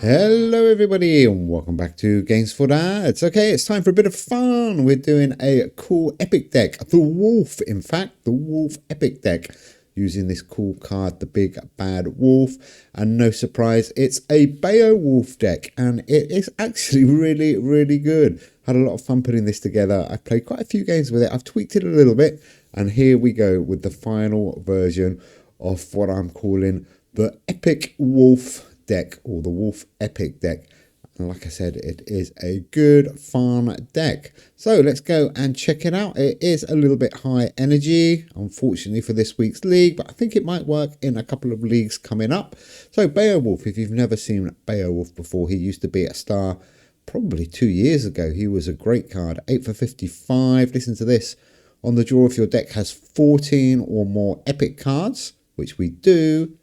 Hello everybody and welcome back to Games for Dads. Okay, it's time for a bit of fun. We're doing a cool epic deck. The Wolf, in fact, the Wolf epic deck. Using this cool card, the Big Bad Wolf. And no surprise, it's a Beowulf deck. And it is actually really good. Had a lot of fun putting this together. I've played quite a few games with it. I've tweaked it a little bit. And here we go with the final version of what I'm calling the Epic Wolf deck, or the Wolf epic deck. And like I said, it is a good fun deck, so let's go and check it out. It is a little bit high energy, unfortunately, for this week's league, but I think it might work in a couple of leagues coming up. So Beowulf, if you've never seen Beowulf before, he used to be a star probably 2 years ago. He was a great card. 8 for 55. Listen to this. On the draw, if your deck has 14 or more epic cards, which we do,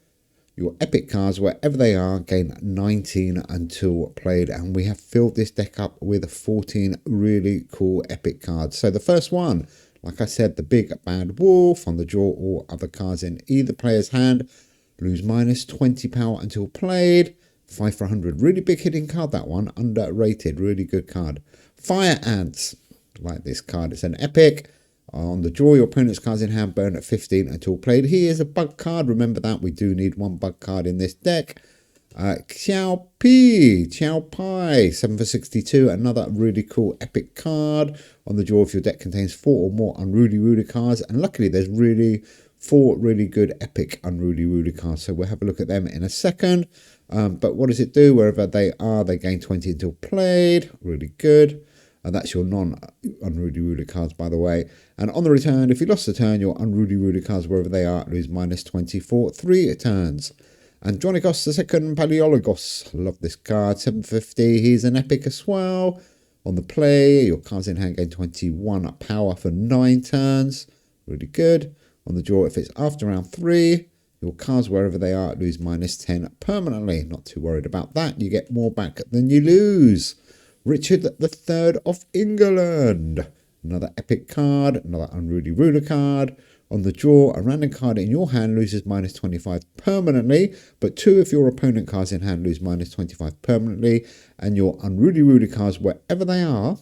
your epic cards, wherever they are, gain 19 until played. And we have filled this deck up with 14 really cool epic cards. So the first one, like I said, the Big Bad Wolf. On the draw, all other cards in either player's hand lose minus 20 power until played. 5 for 100. Really big hitting card, that one. Underrated. Really good card. Fire Ants. Like this card. It's an epic. On the draw, your opponent's cards in hand burn at 15 until played. He is a bug card. Remember that. We do need one bug card in this deck. Xiao Pai, 7 for 62. Another really cool epic card. On the draw, if your deck contains 4 or more Unruly Ruler cards. And luckily, there's 4 really good epic Unruly Ruler cards. So we'll have a look at them in a second. But what does it do? Wherever they are, they gain 20 until played. Really good. And that's your non-Unruly Ruler cards, by the way. And on the return, if you lost the turn, your Unruly Ruler cards, wherever they are, lose minus 20 for 3 turns. Andronikos II Paleologos. Love this card. 750. He's an epic as well. On the play, your cards in hand gain 21 power for 9 turns. Really good. On the draw, if it's after round 3, your cards, wherever they are, lose minus 10 permanently. Not too worried about that. You get more back than you lose. Richard III of England. Another epic card, another Unruly Ruler card. On the draw, a random card in your hand loses minus 25 permanently, but 2 of your opponent cards in hand lose minus 25 permanently, and your Unruly Ruler cards, wherever they are,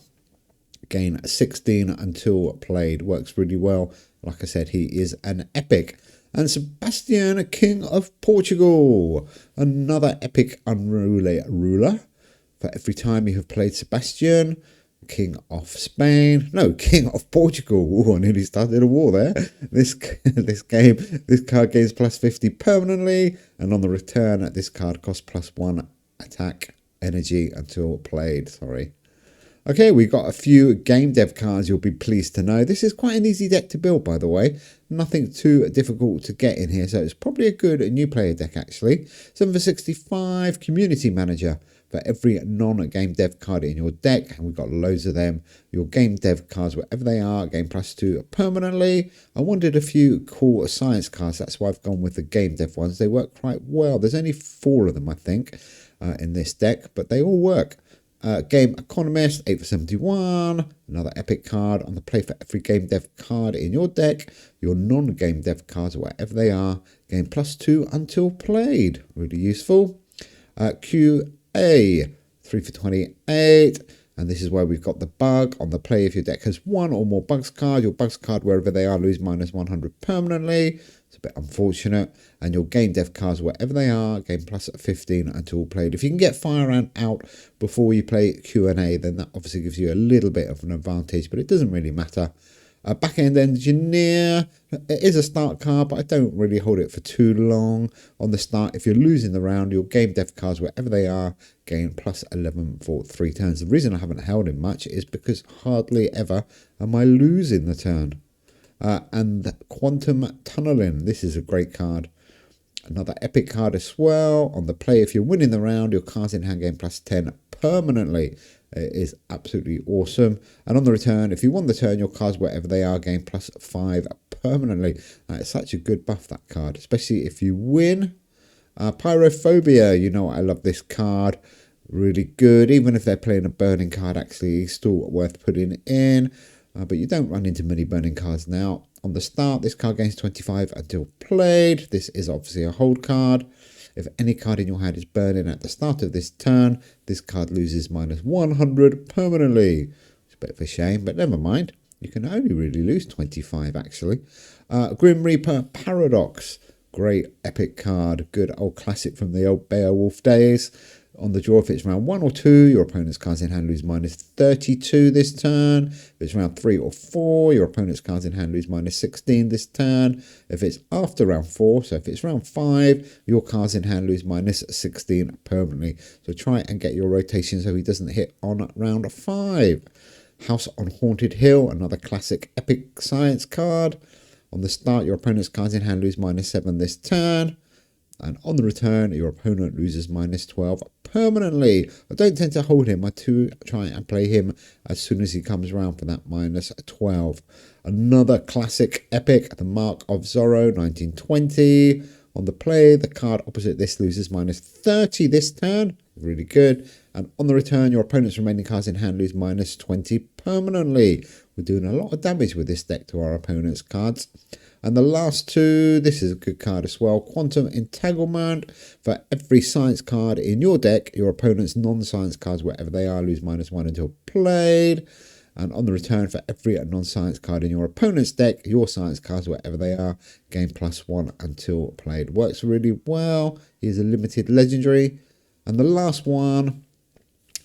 gain 16 until played. Works really well. Like I said, he is an epic. And Sebastian, King of Portugal. Another epic Unruly Ruler. For every time you have played Sebastian, King of Spain, no, King of Portugal. Ooh, I nearly started a war there. This card gains plus 50 permanently, and on the return, this card costs plus 1 attack energy until played. Sorry. Okay, we've got a few game dev cards you'll be pleased to know. This is quite an easy deck to build, by the way. Nothing too difficult to get in here, so it's probably a good new player deck, actually. 7 for 65, Community Manager. For every non-game dev card in your deck, and we've got loads of them, your game dev cards, wherever they are, gain plus 2 permanently. I wanted a few cool science cards, that's why I've gone with the game dev ones. They work quite well. There's only 4 of them, I think, in this deck, but they all work. Game Economist, 8 for 71. Another epic card. On the play, for every game dev card in your deck, your non-game dev cards, wherever they are, gain plus 2 until played. Really useful. QA, 3 for 28. And this is where we've got the bug. On the play, if your deck has 1 or more bugs card, your bugs card, wherever they are, lose minus 100 permanently. It's a bit unfortunate. And your game dev cards, wherever they are, gain plus 15 until played. If you can get Fire Ant out before you play Q&A, then that obviously gives you a little bit of an advantage, but it doesn't really matter. Back-end Engineer, it is a start card, but I don't really hold it for too long. On the start, if you're losing the round, your game dev cards, wherever they are, gain plus 11 for 3 turns. The reason I haven't held him much is because hardly ever am I losing the turn. And Quantum Tunneling, this is a great card. Another epic card as well. On the play, if you're winning the round, your cards in hand gain plus 10 permanently. It is absolutely awesome. And on the return, if you won the turn, your cards, wherever they are, gain plus 5 permanently. It's such a good buff, that card, especially if you win. Pyrophobia, you know I love this card. Really good. Even if they're playing a burning card, actually, still worth putting in. But you don't run into many burning cards now. On the start, this card gains 25 until played. This is obviously a hold card. If any card in your hand is burning at the start of this turn, this card loses minus 100 permanently. It's a bit of a shame, but never mind. You can only really lose 25 actually. Grim Reaper Paradox. Great epic card. Good old classic from the old Beowulf days. On the draw, if it's round 1 or 2, your opponent's cards in hand lose minus 32 this turn. If it's round 3 or 4, your opponent's cards in hand lose minus 16 this turn. If it's after round 4, so if it's round 5, your cards in hand lose minus 16 permanently. So try and get your rotation so he doesn't hit on round 5. House on Haunted Hill, another classic epic science card. On the start, your opponent's cards in hand lose minus 7 this turn. And on the return, your opponent loses minus 12 permanently. I don't tend to hold him. I do try and play him as soon as he comes around for that minus 12. Another classic epic, the Mark of Zorro, 1920. On the play, the card opposite this loses minus 30 this turn. Really good. And on the return, your opponent's remaining cards in hand lose minus 20 permanently. We're doing a lot of damage with this deck to our opponent's cards. And the last two, this is a good card as well. Quantum Entanglement. For every science card in your deck, your opponent's non-science cards, wherever they are, lose minus 1 until played. And on the return, for every non-science card in your opponent's deck, your science cards, wherever they are, gain +1 until played. Works really well. He's a limited legendary. And the last one,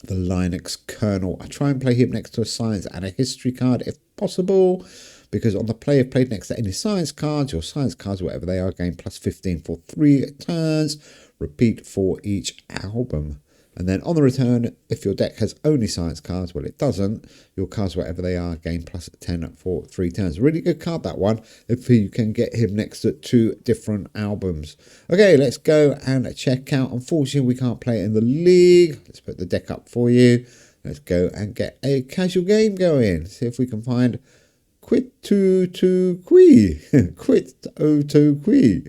the Linux Kernel. I try and play him next to a science and a history card if possible, because on the play, if played next to any science cards, your science cards, whatever they are, gain +15 for 3 turns. Repeat for each album. And then on the return, if your deck has only science cards, well, it doesn't. Your cards, whatever they are, gain +10 for 3 turns. Really good card, that one, if you can get him next to 2 different albums. Okay, let's go and check out. Unfortunately, we can't play it in the league. Let's put the deck up for you. Let's go and get a casual game going. See if we can find Quit to Qui. Quit to Qui.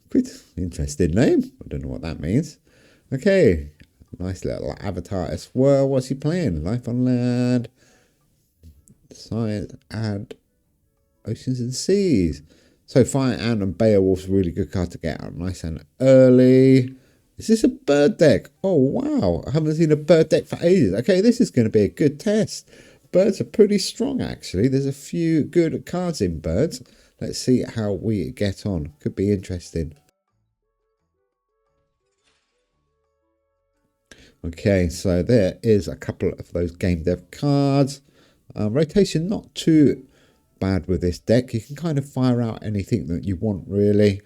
Quit. Interesting name. I don't know what that means. Okay. Nice little avatar as well. What's he playing? Life on Land, Science, and Oceans and Seas. So Fire Ant and Beowulf's a really good card to get out nice and early. Is this a bird deck? Oh, wow. I haven't seen a bird deck for ages. Okay, this is going to be a good test. Birds are pretty strong, actually. There's a few good cards in birds. Let's see how we get on. Could be interesting. Okay, so there is a couple of those game dev cards. Rotation not too bad with this deck. You can kind of fire out anything that you want, really.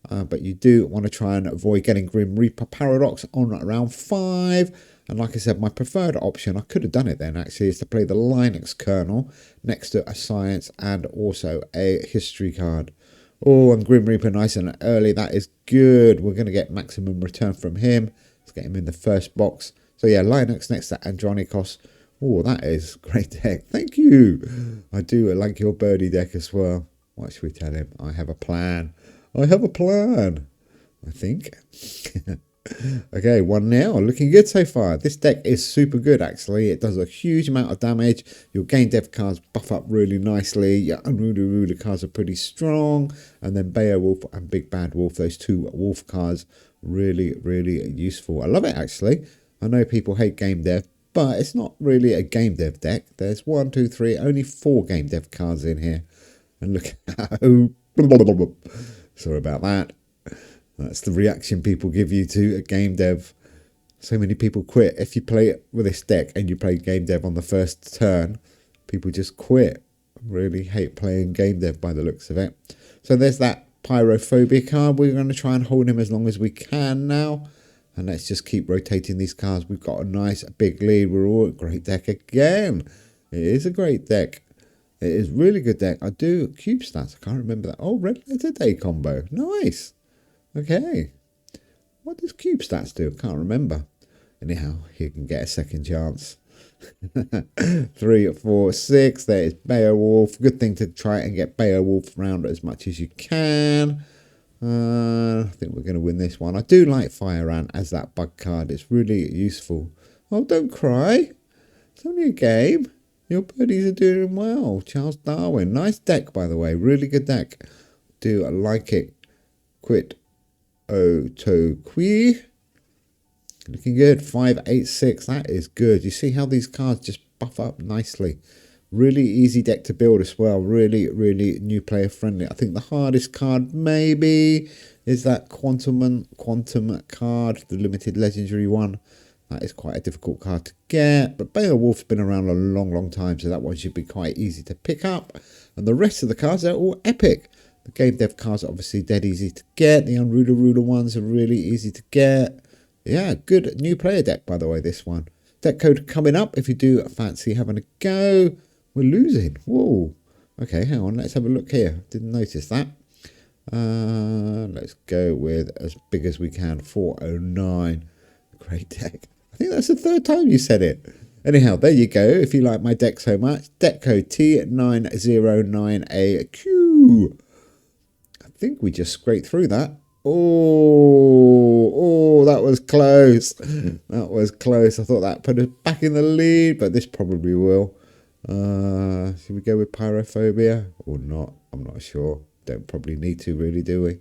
But you do want to try and avoid getting Grim Reaper Paradox on round 5. And like I said, my preferred option, I could have done it then actually, is to play the Linux Kernel next to a science and also a history card. Oh, and Grim Reaper nice and early. That is good. We're going to get maximum return from him. Let's get him in the first box. So yeah, Linux next to Andronikos. Oh, that is a great deck. Thank you. I do like your birdie deck as well. What should we tell him? I have a plan. I have a plan, I think. Okay, 1-0. Looking good so far. This deck is super good, actually. It does a huge amount of damage. Your game dev cards buff up really nicely. Your Unruly Ruler cards are pretty strong. And then Beowulf and Big Bad Wolf, those 2 wolf cards, really, really useful. I love it, actually. I know people hate game dev, but it's not really a game dev deck. There's 1, 2, 3, only 4 game dev cards in here. And look how... Sorry about that. That's the reaction people give you to a game dev. So many people quit. If you play it with this deck and you play game dev on the first turn, people just quit. Really hate playing game dev by the looks of it. So there's that Pyrophobia card. We're going to try and hold him as long as we can now. And let's just keep rotating these cards. We've got a nice big lead. We're all a great deck again. It is a great deck. It is really good deck. I do cube stats. I can't remember that. Oh, Red Letter Day combo. Nice. Okay. What does cube stats do? I can't remember. Anyhow, he can get a second chance. 3, 4, 6. There is Beowulf. Good thing to try and get Beowulf round as much as you can. I think we're going to win this one. I do like Fire Ant as that bug card. It's really useful. Oh, don't cry. It's only a game. Your birdies are doing well. Charles Darwin. Nice deck, by the way. Really good deck. Do like it. Quit Otokwi. Looking good. 586. That is good. You see how these cards just buff up nicely. Really easy deck to build as well. Really, really new player friendly. I think the hardest card maybe is that Quantum card, the limited legendary one. That is quite a difficult card to get. But Beowulf's been around a long, long time, so that one should be quite easy to pick up. And the rest of the cards are all epic. The game dev cards are obviously dead easy to get. The Unruler Ruler ones are really easy to get. Yeah, good new player deck, by the way, this one. Deck code coming up if you do fancy having a go. We're losing. Whoa. Okay, hang on. Let's have a look here. Didn't notice that. Let's go with as big as we can. 409. Great deck. I think that's the third time you said it. Anyhow, there you go. If you like my deck so much, deck code T909AQ. I think we just scraped through that. Oh, that was close. That was close. I thought that put us back in the lead, but this probably will. Should we go with Pyrophobia or not? I'm not sure. Don't probably need to really, do we?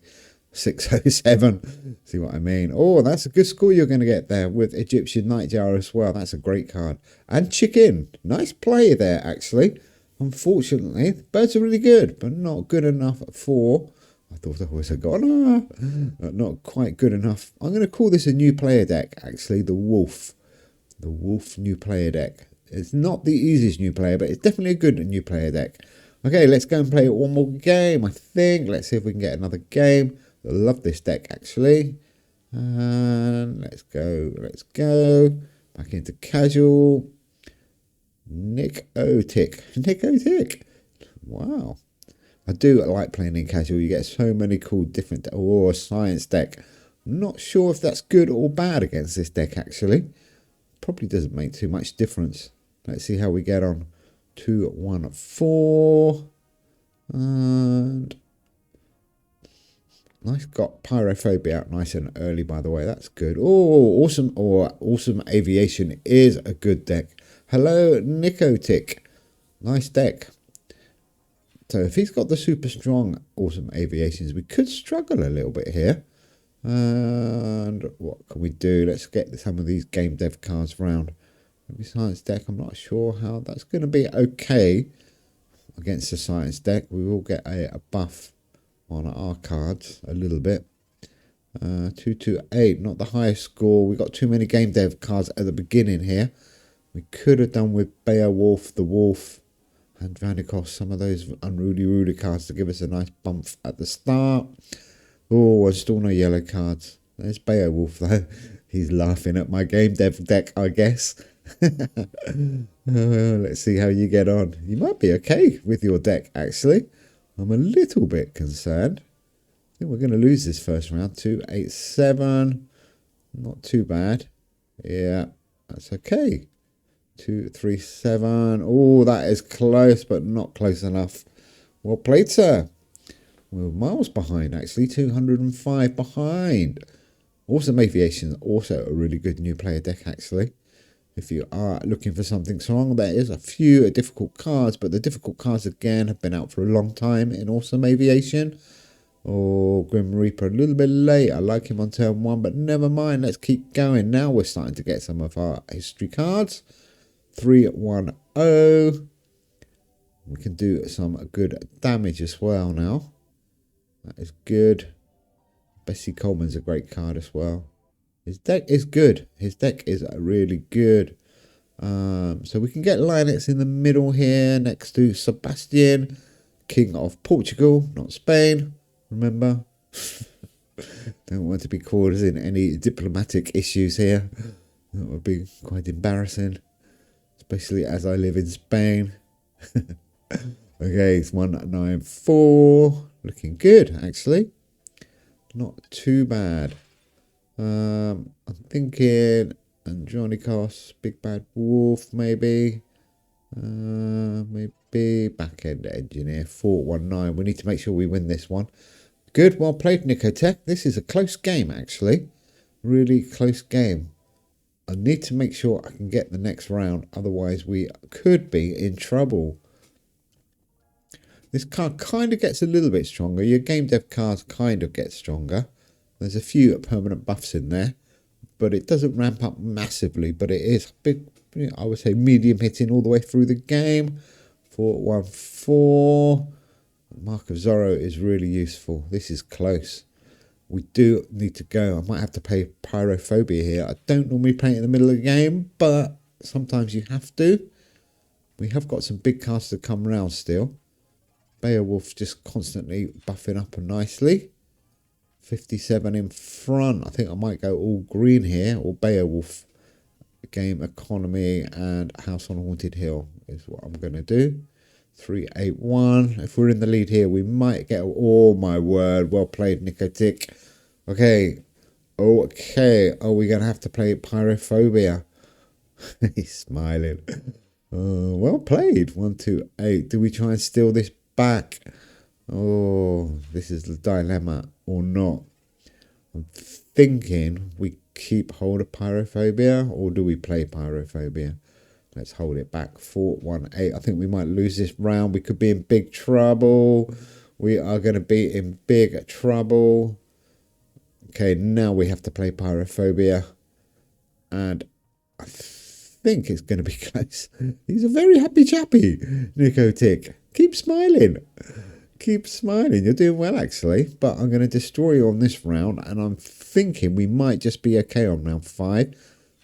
607. See what I mean? Oh, that's a good score you're going to get there with Egyptian Nightjar as well. That's a great card. And Chicken. Nice play there, actually. Unfortunately, the birds are really good, but not good enough for... I thought I was a goner. Not quite good enough. I'm going to call this a new player deck, actually. The Wolf. The Wolf new player deck. It's not the easiest new player, but it's definitely a good new player deck. Okay, let's go and play one more game, I think. Let's see if we can get another game. I love this deck, actually. And let's go. Back into casual. Nicotic. Wow. I do like playing in casual. You get so many cool different... Oh, science deck. I'm not sure if that's good or bad against this deck, actually. Probably doesn't make too much difference. Let's see how we get on. 2-1-4. And... Nice, got Pyrophobia out nice and early, by the way. That's good. Oh, awesome. Awesome Aviation is a good deck. Hello, Nicotic. Nice deck. So if he's got the super strong Awesome Aviations, we could struggle a little bit here. And what can we do? Let's get some of these game dev cards round. Maybe science deck. I'm not sure how that's going to be okay against the science deck. We will get a buff on our cards a little bit. 228, not the highest score. We got too many game dev cards at the beginning here. We could have done with Beowulf, the Wolf, and Vanikos, some of those unruly ruler cards to give us a nice bump at the start. Oh, still no yellow cards. There's Beowulf though. He's laughing at my game dev deck, I guess. Let's see how you get on. You might be okay with your deck, actually. I'm a little bit concerned. I think we're going to lose this first round. 287. Not too bad. Yeah, that's okay. 237. Oh, that is close, but not close enough. Well played, sir. We're miles behind, actually. 205 behind. Awesome Aviation, also a really good new player deck, actually. If you are looking for something strong, there is a few difficult cards, but the difficult cards, again, have been out for a long time in Awesome Aviation. Oh, Grim Reaper, a little bit late. I like him on turn 1, but never mind. Let's keep going. Now we're starting to get some of our history cards. 310. We can do some good damage as well now. That is good. Bessie Coleman's a great card as well. His deck is good. His deck is really good. So we can get Linux in the middle here next to Sebastian, King of Portugal, not Spain. Remember? Don't want to be causing any diplomatic issues here. That would be quite embarrassing, especially as I live in Spain. Okay, it's 194. Looking good, actually. Not too bad. I'm thinking Andronikos, Big Bad Wolf, maybe. Maybe Back-End Engineer, 419. We need to make sure we win this one. Good, well played, Nicotech. This is a close game, actually. Really close game. I need to make sure I can get the next round. Otherwise, we could be in trouble. This card kind of gets a little bit stronger. Your game dev cards kind of get stronger. There's a few permanent buffs in there, but it doesn't ramp up massively, but it is big, I would say medium hitting all the way through the game. 414. Mark of Zorro is really useful. This is close. We do need to go. I might have to play Pyrophobia here. I don't normally play it in the middle of the game, but sometimes you have to. We have got some big cards to come around still. Beowulf just constantly buffing up nicely. 57 in front. I think I might go all green here, or Beowulf. Game Economy and House on Haunted Hill is what I'm going to do. 381. If we're in the lead here, we might get... Oh, my word. Well played, Nicotic. Okay. Okay. Are we going to have to play Pyrophobia? He's smiling. Well played. 128. Do we try and steal this back? Oh, this is the dilemma or not. I'm thinking we keep hold of Pyrophobia, or do we play Pyrophobia? Let's hold it back. 418. I think we might lose this round. We could be in big trouble. We are going to be in big trouble. Okay, now we have to play Pyrophobia. And I think it's going to be close. He's a very happy chappy, Nicotic. Keep smiling. Keep smiling. You're doing well, actually. But I'm going to destroy you on this round. And I'm thinking we might just be okay on round 5.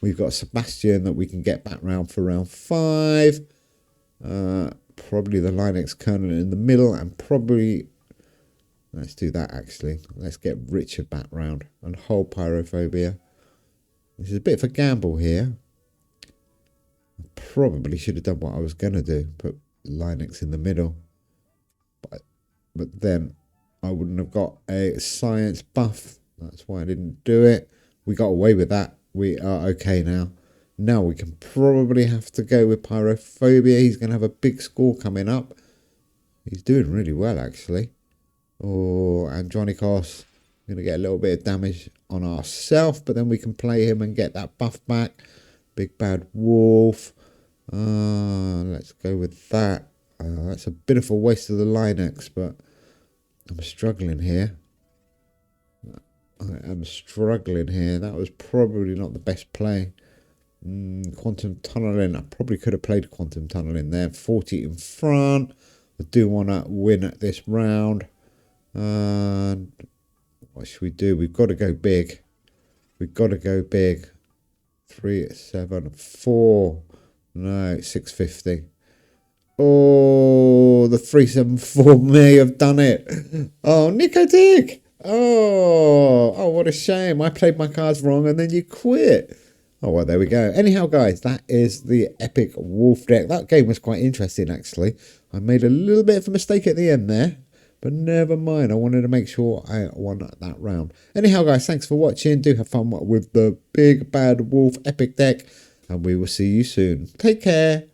We've got Sebastian that we can get back round for round 5. Probably the Linux kernel in the middle. And probably... Let's do that, actually. Let's get Richard back round and hold Pyrophobia. This is a bit of a gamble here. I probably should have done what I was going to do. Put Linux in the middle. But then I wouldn't have got a science buff. That's why I didn't do it. We got away with that. We are okay now. Now we can probably have to go with Pyrophobia. He's going to have a big score coming up. He's doing really well, actually. Oh, Andronikos. We're going to get a little bit of damage on ourselves, but then we can play him and get that buff back. Big Bad Wolf. Let's go with that. That's a bit of a waste of the Linux, but I'm struggling here. I am struggling here. That was probably not the best play. Quantum Tunneling. I probably could have played Quantum Tunneling there. 40 in front. I do want to win at this round. What should we do? We've got to go big. We've got to go big. 374. No, 650. Oh, the 374 may have done it. Oh, Nicotic. Oh, what a shame. I played my cards wrong and then you quit. Oh, well, there we go. Anyhow, guys, that is the Epic Wolf deck. That game was quite interesting, actually. I made a little bit of a mistake at the end there, but never mind. I wanted to make sure I won that round. Anyhow, guys, thanks for watching. Do have fun with the Big Bad Wolf Epic deck, and we will see you soon. Take care.